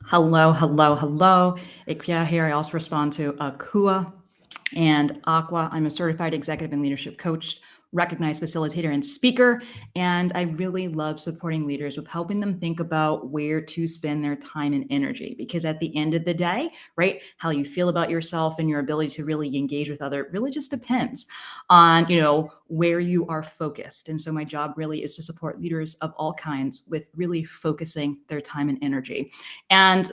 Hello, hello, hello. Ikea here. I also respond to Akua and Aqua. I'm a certified executive and leadership coach, recognized facilitator and speaker, and I really love supporting leaders with helping them think about where to spend their time and energy. Because at the end of the day, right, how you feel about yourself and your ability to really engage with other really just depends on, where you are focused. And so my job really is to support leaders of all kinds with really focusing their time and energy. And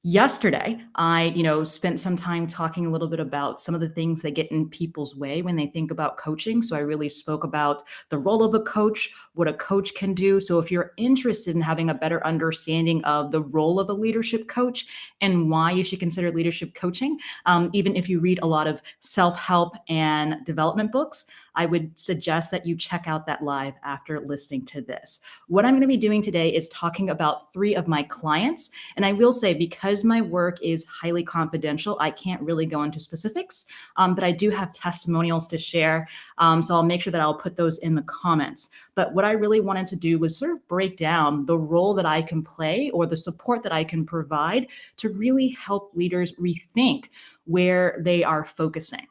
yesterday, I, spent some time talking a little bit about some of the things that get in people's way when they think about coaching. So I really spoke about the role of a coach, what a coach can do. So if you're interested in having a better understanding of the role of a leadership coach and why you should consider leadership coaching, even if you read a lot of self-help and development books, I would suggest that you check out that live after listening to this. What I'm going to be doing today is talking about 3 of my clients. And I will say, because my work is highly confidential, I can't really go into specifics, but I do have testimonials to share. So I'll make sure that I'll put those in the comments. But what I really wanted to do was sort of break down the role that I can play or the support that I can provide to really help leaders rethink where they are focusing.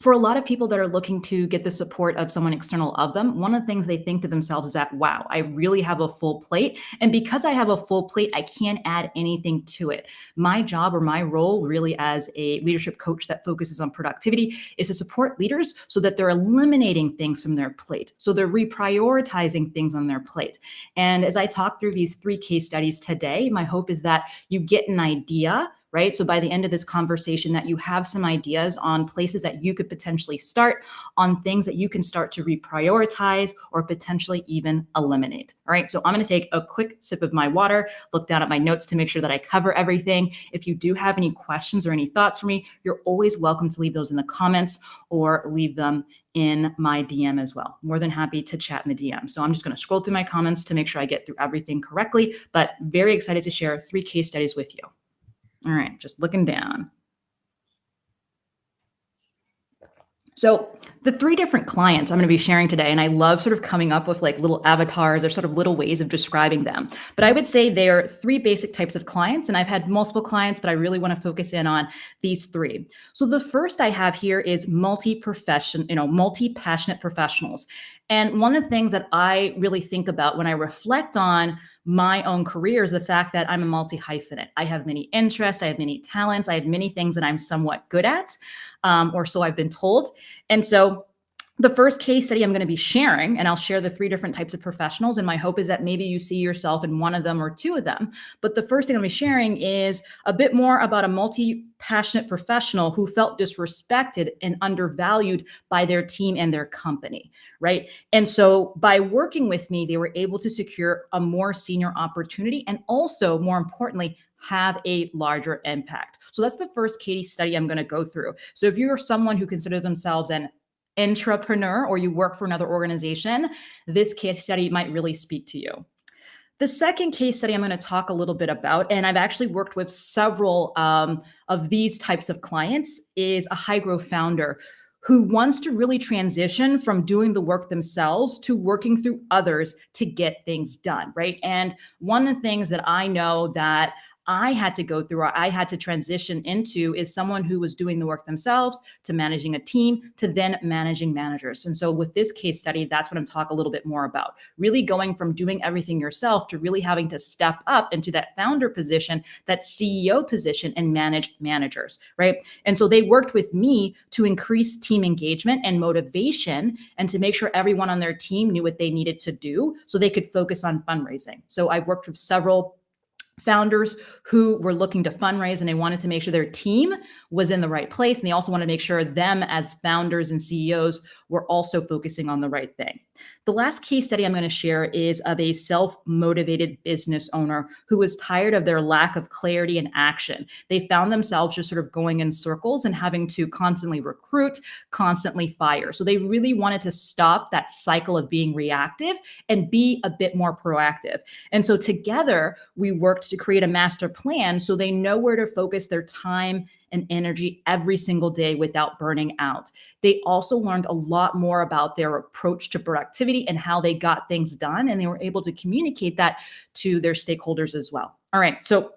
For a lot of people that are looking to get the support of someone external of them, one of the things they think to themselves is that, wow, I really have a full plate. And because I have a full plate, I can't add anything to it. My job or my role really as a leadership coach that focuses on productivity is to support leaders so that they're eliminating things from their plate. So they're reprioritizing things on their plate. And as I talk through these 3 case studies today, my hope is that you get an idea, right? So by the end of this conversation, that you have some ideas on places that you could potentially start, on things that you can start to reprioritize or potentially even eliminate. All right. So I'm going to take a quick sip of my water, look down at my notes to make sure that I cover everything. If you do have any questions or any thoughts for me, you're always welcome to leave those in the comments or leave them in my DM as well. More than happy to chat in the DM. So I'm just going to scroll through my comments to make sure I get through everything correctly, but very excited to share 3 case studies with you. All right, just looking down. So the 3 different clients I'm going to be sharing today, and I love sort of coming up with like little avatars or sort of little ways of describing them. But I would say they are 3 basic types of clients, and I've had multiple clients, but I really want to focus in on these 3. So the first I have here is multi-passionate professionals. And one of the things that I really think about when I reflect on my own career is the fact that I'm a multi-hyphenate. I have many interests, I have many talents, I have many things that I'm somewhat good at, or so I've been told. And so the first case study I'm going to be sharing, and I'll share the 3 different types of professionals, and my hope is that maybe you see yourself in one of them or 2 of them. But the first thing I'm going to be sharing is a bit more about a multi-passionate professional who felt disrespected and undervalued by their team and their company, right? And so by working with me, they were able to secure a more senior opportunity and also, more importantly, have a larger impact. So that's the first case study I'm going to go through. So if you're someone who considers themselves an entrepreneur or you work for another organization, this case study might really speak to you. The second case study I'm going to talk a little bit about, and I've actually worked with several of these types of clients, is a high growth founder who wants to really transition from doing the work themselves to working through others to get things done, right? And one of the things that I know that I had to go through, or I had to transition into, is someone who was doing the work themselves to managing a team to then managing managers. And so with this case study, that's what I'm talking a little bit more about. Really going from doing everything yourself to really having to step up into that founder position, that CEO position, and manage managers, right? And so they worked with me to increase team engagement and motivation and to make sure everyone on their team knew what they needed to do so they could focus on fundraising. So I've worked with several founders who were looking to fundraise and they wanted to make sure their team was in the right place. And they also wanted to make sure them as founders and CEOs were also focusing on the right thing. The last case study I'm going to share is of a self-motivated business owner who was tired of their lack of clarity and action. They found themselves just sort of going in circles and having to constantly recruit, constantly fire. So they really wanted to stop that cycle of being reactive and be a bit more proactive. And so together we worked to create a master plan so they know where to focus their time and energy every single day without burning out. They also learned a lot more about their approach to productivity and how they got things done, and they were able to communicate that to their stakeholders as well. All right, so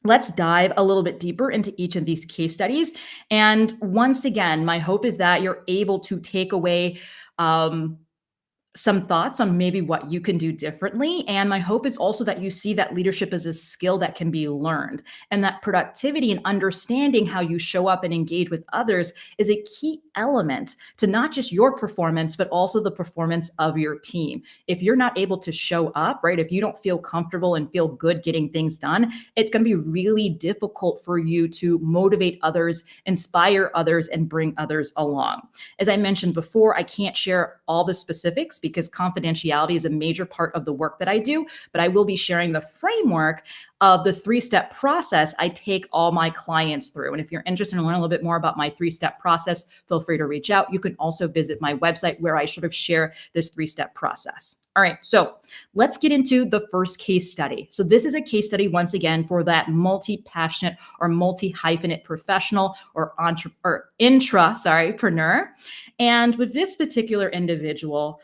let's dive a little bit deeper into each of these case studies. And once again, my hope is that you're able to take away um, some thoughts on maybe what you can do differently. And my hope is also that you see that leadership is a skill that can be learned, and that productivity and understanding how you show up and engage with others is a key element to not just your performance, but also the performance of your team. If you're not able to show up, right, if you don't feel comfortable and feel good getting things done, it's going to be really difficult for you to motivate others, inspire others, and bring others along. As I mentioned before, I can't share all the specifics because confidentiality is a major part of the work that I do, but I will be sharing the framework of the three-step process I take all my clients through. And if you're interested in learning a little bit more about my three-step process, feel free to reach out. You can also visit my website where I sort of share this three-step process. All right, so let's get into the first case study. So this is a case study, once again, for that multi-passionate or multi-hyphenate professional or intrapreneur. And with this particular individual,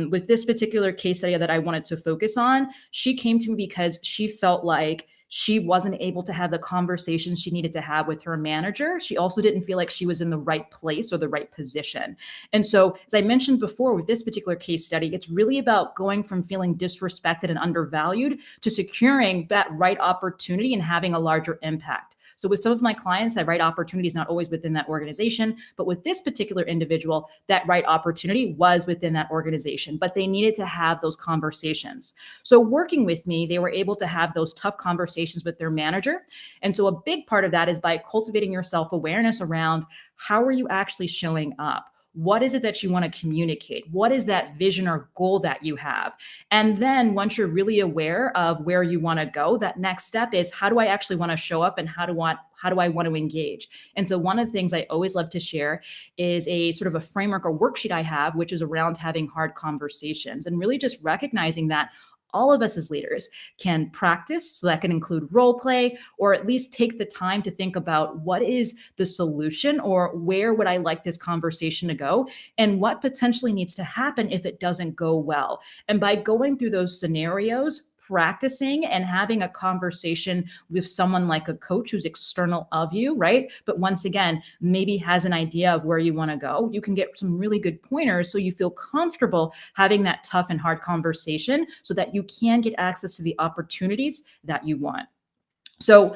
with this particular case study that I wanted to focus on, she came to me because she felt like she wasn't able to have the conversation she needed to have with her manager. She also didn't feel like she was in the right place or the right position. And so, as I mentioned before, with this particular case study, it's really about going from feeling disrespected and undervalued to securing that right opportunity and having a larger impact. So with some of my clients, that right opportunity is not always within that organization, but with this particular individual, that right opportunity was within that organization, but they needed to have those conversations. So working with me, they were able to have those tough conversations with their manager. And so a big part of that is by cultivating your self-awareness around how are you actually showing up? What is it that you want to communicate? What is that vision or goal that you have? And then once you're really aware of where you want to go, that next step is how do I actually want to show up and how do I want to engage? And so one of the things I always love to share is a sort of a framework or worksheet I have, which is around having hard conversations and really just recognizing that all of us as leaders can practice. So that can include role play, or at least take the time to think about what is the solution or where would I like this conversation to go and what potentially needs to happen if it doesn't go well. And by going through those scenarios, practicing and having a conversation with someone like a coach who's external of you, right? But once again, maybe has an idea of where you want to go. You can get some really good pointers so you feel comfortable having that tough and hard conversation so that you can get access to the opportunities that you want. So,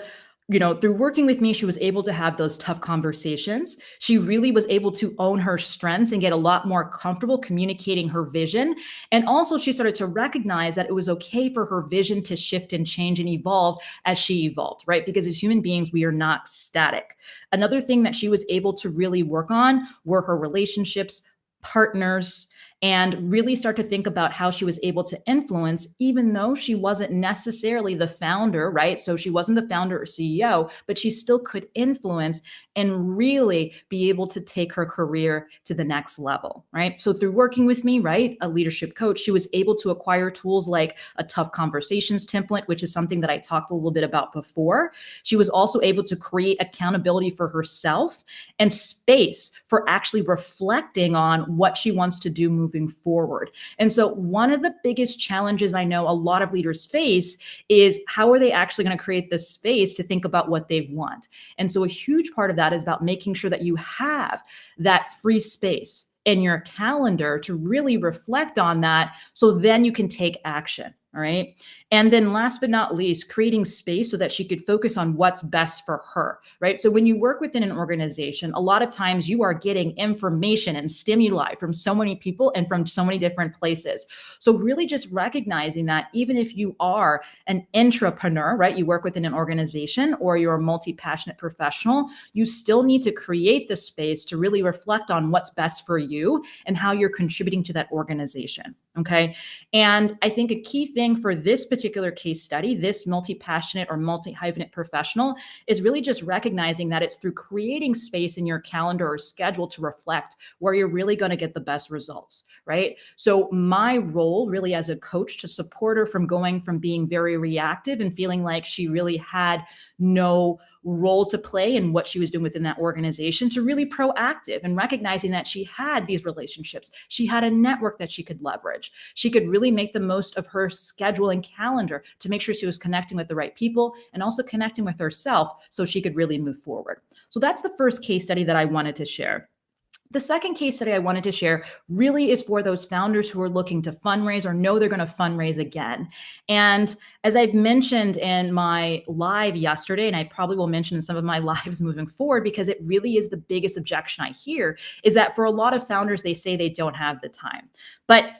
through working with me, she was able to have those tough conversations. She really was able to own her strengths and get a lot more comfortable communicating her vision. And also, she started to recognize that it was okay for her vision to shift and change and evolve as she evolved, right? Because as human beings, we are not static. Another thing that she was able to really work on were her relationships, partners, and really start to think about how she was able to influence, even though she wasn't necessarily the founder, right? So she wasn't the founder or CEO, but she still could influence and really be able to take her career to the next level, right? So through working with me, right, a leadership coach, she was able to acquire tools like a tough conversations template, which is something that I talked a little bit about before. She was also able to create accountability for herself and space for actually reflecting on what she wants to do moving forward. And so one of the biggest challenges I know a lot of leaders face is how are they actually going to create this space to think about what they want? And so a huge part of that is about making sure that you have that free space in your calendar to really reflect on that so then you can take action. All right. And then last but not least, creating space so that she could focus on what's best for her. Right. So when you work within an organization, a lot of times you are getting information and stimuli from so many people and from so many different places. So really just recognizing that even if you are an intrapreneur, right, you work within an organization or you're a multi-passionate professional, you still need to create the space to really reflect on what's best for you and how you're contributing to that organization. Okay. And I think a key thing for this particular case study, this multi-passionate or multi-hyphenate professional, is really just recognizing that it's through creating space in your calendar or schedule to reflect where you're really going to get the best results, right? So my role really as a coach to support her from going from being very reactive and feeling like she really had no role to play in what she was doing within that organization to really proactive and recognizing that she had these relationships. She had a network that she could leverage. She could really make the most of her schedule and calendar to make sure she was connecting with the right people and also connecting with herself so she could really move forward. So that's the first case study that I wanted to share. The second case study I wanted to share really is for those founders who are looking to fundraise or know they're going to fundraise again. And as I've mentioned in my live yesterday, and I probably will mention in some of my lives moving forward, because it really is the biggest objection I hear, is that for a lot of founders, they say they don't have the time. But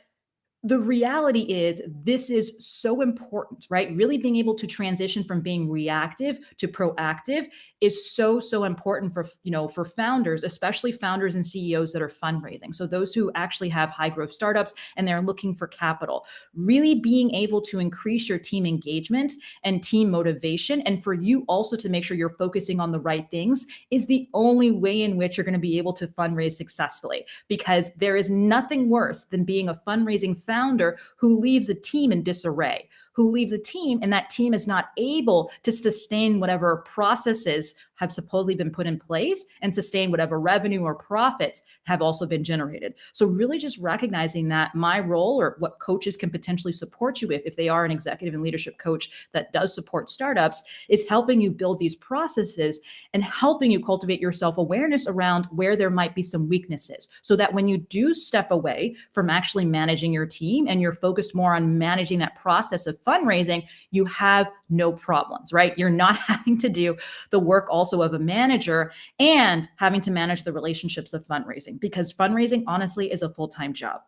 the reality is this is so important, right? Really being able to transition from being reactive to proactive is so important for, for founders, especially founders and CEOs that are fundraising. So those who actually have high growth startups and they're looking for capital, really being able to increase your team engagement and team motivation. And for you also to make sure you're focusing on the right things is the only way in which you're going to be able to fundraise successfully, because there is nothing worse than being a fundraising founder who leaves a team in disarray, who leaves a team and that team is not able to sustain whatever processes have supposedly been put in place and sustain whatever revenue or profits have also been generated. So really just recognizing that my role, or what coaches can potentially support you with if they are an executive and leadership coach that does support startups, is helping you build these processes and helping you cultivate your self-awareness around where there might be some weaknesses, so that when you do step away from actually managing your team and you're focused more on managing that process of fundraising, you have no problems, right? You're not having to do the work also of a manager and having to manage the relationships of fundraising, because fundraising honestly is a full-time job.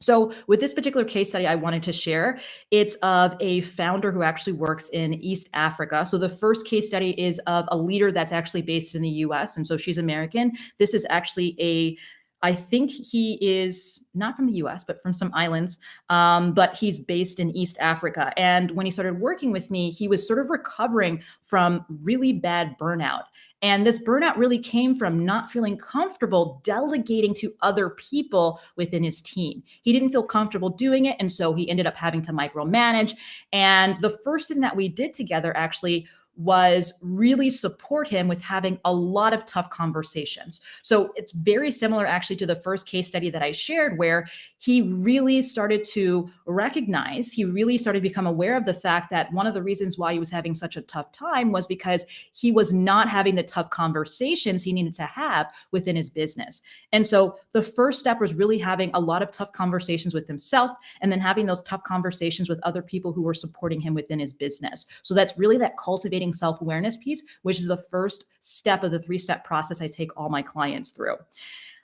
So with this particular case study I wanted to share, it's of a founder who actually works in East Africa. So the first case study is of a leader that's actually based in the US. And so she's American. This is actually I think he is not from the US, but from some islands, but he's based in East Africa. And when he started working with me, he was sort of recovering from really bad burnout. And this burnout really came from not feeling comfortable delegating to other people within his team. He didn't feel comfortable doing it. And so he ended up having to micromanage. And the first thing that we did together actually was really support him with having a lot of tough conversations. So it's very similar actually to the first case study that I shared, where he really started to recognize, he really started to become aware of the fact that one of the reasons why he was having such a tough time was because he was not having the tough conversations he needed to have within his business. And so the first step was really having a lot of tough conversations with himself, and then having those tough conversations with other people who were supporting him within his business. So that's really that cultivating self-awareness piece, which is the first step of the 3-step process I take all my clients through.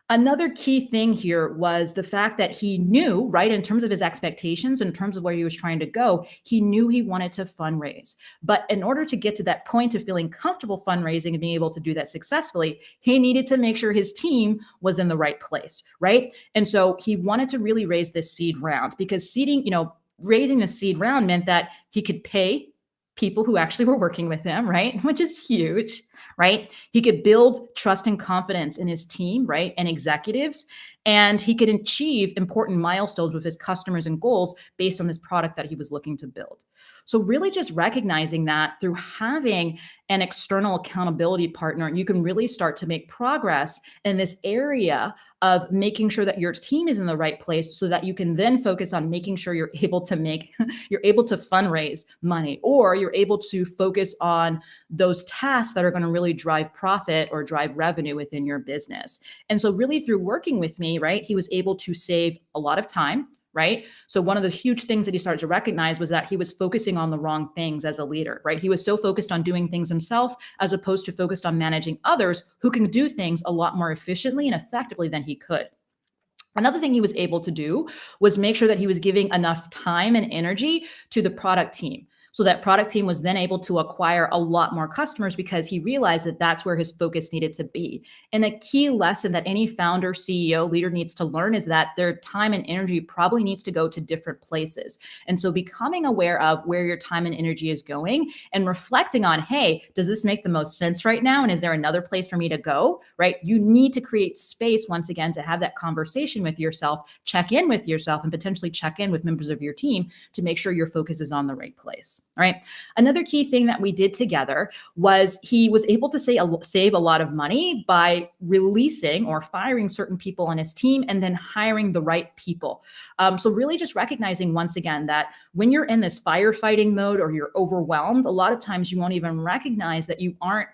Another key thing here was the fact that he knew, right, in terms of his expectations, in terms of where he was trying to go, he knew he wanted to fundraise. But in order to get to that point of feeling comfortable fundraising and being able to do that successfully, he needed to make sure his team was in the right place, right? And so he wanted to really raise this seed round, because raising the seed round meant that he could pay people who actually were working with him, right? Which is huge, right? He could build trust and confidence in his team, right? And executives, and he could achieve important milestones with his customers and goals based on this product that he was looking to build. So really just recognizing that through having an external accountability partner, you can really start to make progress in this area of making sure that your team is in the right place, so that you can then focus on making sure you're able to fundraise money, or you're able to focus on those tasks that are going to really drive profit or drive revenue within your business. And so really through working with me, right, he was able to save a lot of time, right? So one of the huge things that he started to recognize was that he was focusing on the wrong things as a leader, right? He was so focused on doing things himself as opposed to focused on managing others who can do things a lot more efficiently and effectively than he could. Another thing he was able to do was make sure that he was giving enough time and energy to the product team. So that product team was then able to acquire a lot more customers because he realized that that's where his focus needed to be. And a key lesson that any founder, CEO, leader needs to learn is that their time and energy probably needs to go to different places. And so becoming aware of where your time and energy is going and reflecting on, hey, does this make the most sense right now? And is there another place for me to go, right? You need to create space once again to have that conversation with yourself, check in with yourself, and potentially check in with members of your team to make sure your focus is on the right place. All right. Another key thing that we did together was he was able to save a lot of money by releasing or firing certain people on his team and then hiring the right people. So really just recognizing once again that when you're in this firefighting mode or you're overwhelmed, a lot of times you won't even recognize that you aren't,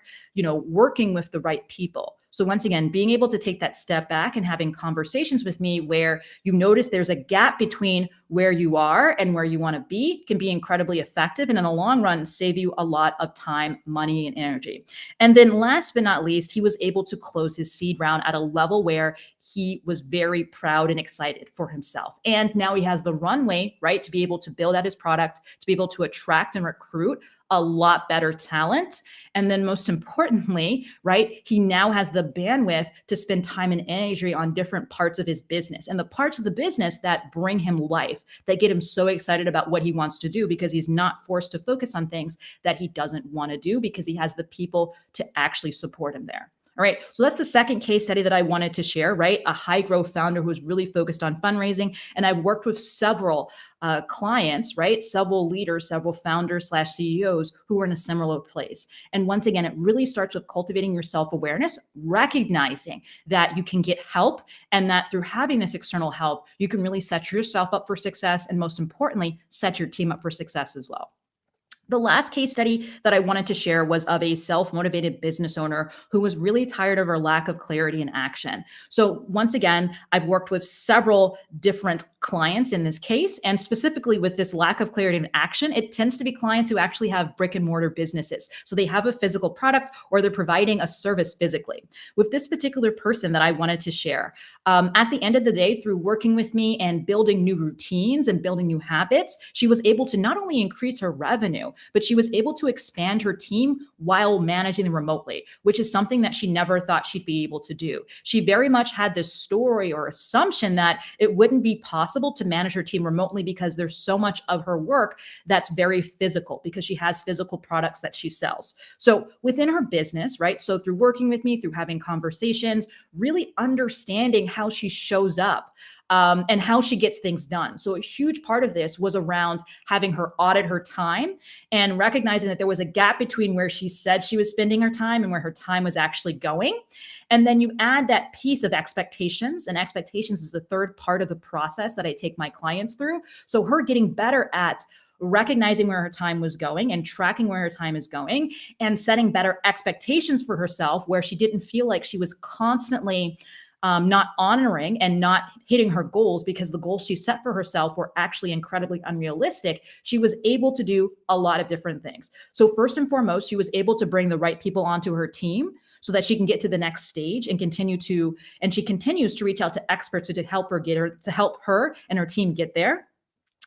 working with the right people. So once again, being able to take that step back and having conversations with me where you notice there's a gap between where you are and where you want to be can be incredibly effective and in the long run save you a lot of time, money, and energy. And then last but not least, he was able to close his seed round at a level where he was very proud and excited for himself. And now he has the runway, right, to be able to build out his product, to be able to attract and recruit a lot better talent. And then most importantly, right, he now has the bandwidth to spend time and energy on different parts of his business and the parts of the business that bring him life, that get him so excited about what he wants to do because he's not forced to focus on things that he doesn't want to do because he has the people to actually support him there. All right. So that's the second case study that I wanted to share, right? A high growth founder who's really focused on fundraising. And I've worked with several clients, right? Several leaders, several founders / CEOs who are in a similar place. And once again, it really starts with cultivating your self-awareness, recognizing that you can get help and that through having this external help, you can really set yourself up for success. And most importantly, set your team up for success as well. The last case study that I wanted to share was of a self-motivated business owner who was really tired of her lack of clarity and action. So once again, I've worked with several different clients in this case, and specifically with this lack of clarity and action, it tends to be clients who actually have brick and mortar businesses. So they have a physical product or they're providing a service physically. With this particular person that I wanted to share, at the end of the day, through working with me and building new routines and building new habits, she was able to not only increase her revenue, but she was able to expand her team while managing them remotely, which is something that she never thought she'd be able to do. She very much had this story or assumption that it wouldn't be possible to manage her team remotely because there's so much of her work that's very physical because she has physical products that she sells. So within her business, right? So through working with me, through having conversations, really understanding how she shows up, and how she gets things done. So a huge part of this was around having her audit her time and recognizing that there was a gap between where she said she was spending her time and where her time was actually going. And then you add that piece of expectations, and expectations is the third part of the process that I take my clients through. So her getting better at recognizing where her time was going and tracking where her time is going and setting better expectations for herself where she didn't feel like she was constantly not honoring and not hitting her goals because the goals she set for herself were actually incredibly unrealistic. She was able to do a lot of different things. So first and foremost, she was able to bring the right people onto her team so that she can get to the next stage and she continues to reach out to experts to help her and her team get there.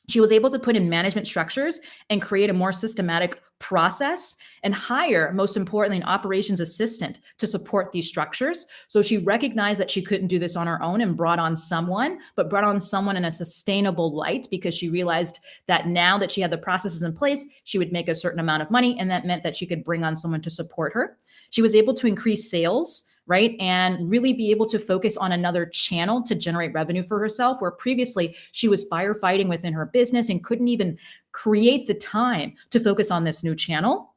She was able to put in management structures and create a more systematic process and hire, most importantly, an operations assistant to support these structures. So she recognized that she couldn't do this on her own and brought on someone in a sustainable light because she realized that now that she had the processes in place, she would make a certain amount of money. And that meant that she could bring on someone to support her. She was able to increase sales, right? And really be able to focus on another channel to generate revenue for herself, where previously she was firefighting within her business and couldn't even create the time to focus on this new channel.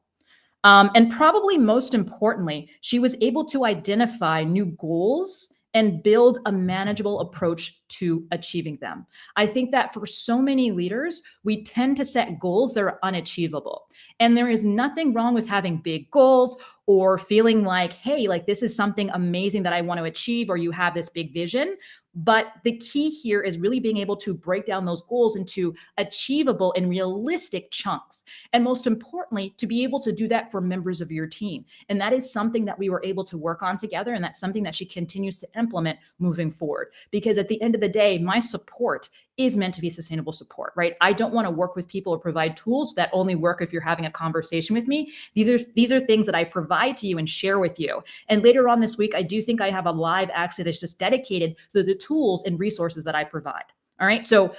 And probably most importantly, she was able to identify new goals and build a manageable approach to achieving them. I think that for so many leaders, we tend to set goals that are unachievable. And there is nothing wrong with having big goals or feeling like, hey, like this is something amazing that I want to achieve, or you have this big vision. But the key here is really being able to break down those goals into achievable and realistic chunks. And most importantly, to be able to do that for members of your team. And that is something that we were able to work on together. And that's something that she continues to implement moving forward. Because at the end end of the day, my support is meant to be sustainable support, right? I don't want to work with people or provide tools that only work if you're having a conversation with me. These are things that I provide to you and share with you. And later on this week, I do think I have a live actually that's just dedicated to the tools and resources that I provide. All right. So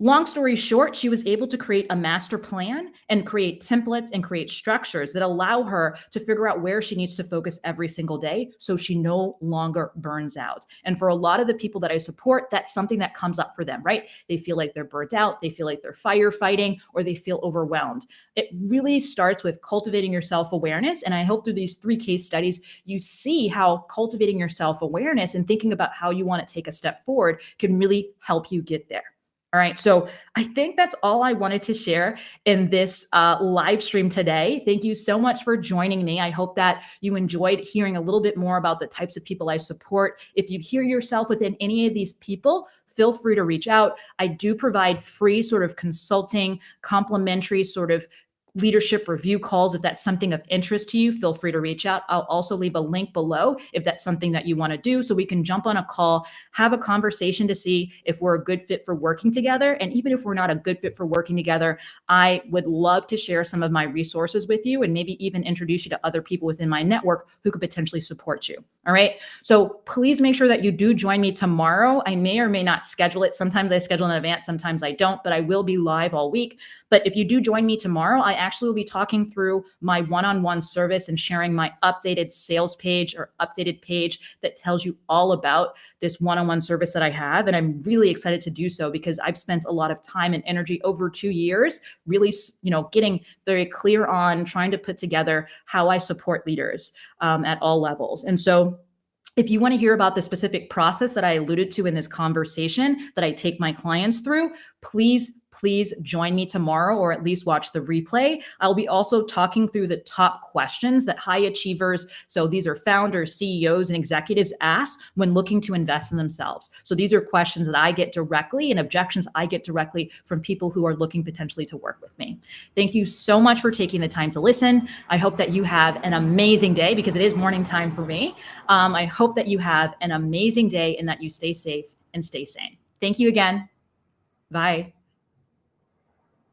long story short, she was able to create a master plan and create templates and create structures that allow her to figure out where she needs to focus every single day so she no longer burns out. And for a lot of the people that I support, that's something that comes up for them, right? They feel like they're burnt out, they feel like they're firefighting, or they feel overwhelmed. It really starts with cultivating your self-awareness. And I hope through these 3 case studies, you see how cultivating your self-awareness and thinking about how you want to take a step forward can really help you get there. All right. So I think that's all I wanted to share in this live stream today. Thank you so much for joining me. I hope that you enjoyed hearing a little bit more about the types of people I support. If you hear yourself within any of these people, feel free to reach out. I do provide free sort of consulting, complimentary sort of leadership review calls. If that's something of interest to you, feel free to reach out. I'll also leave a link below if that's something that you want to do, so we can jump on a call, have a conversation to see if we're a good fit for working together. And even if we're not a good fit for working together, I would love to share some of my resources with you and maybe even introduce you to other people within my network who could potentially support you. All right. So please make sure that you do join me tomorrow. I may or may not schedule it. Sometimes I schedule in advance, sometimes I don't, but I will be live all week. But if you do join me tomorrow, I actually will be talking through my one-on-one service and sharing my updated sales page or updated page that tells you all about this one-on-one service that I have. And I'm really excited to do so because I've spent a lot of time and energy over 2 years, really, getting very clear on trying to put together how I support leaders at all levels. And so if you want to hear about the specific process that I alluded to in this conversation that I take my clients through, please join me tomorrow, or at least watch the replay. I'll be also talking through the top questions that high achievers, so these are founders, CEOs, and executives ask when looking to invest in themselves. So these are questions that I get directly and objections I get directly from people who are looking potentially to work with me. Thank you so much for taking the time to listen. I hope that you have an amazing day, because it is morning time for me. I hope that you have an amazing day and that you stay safe and stay sane. Thank you again. Bye.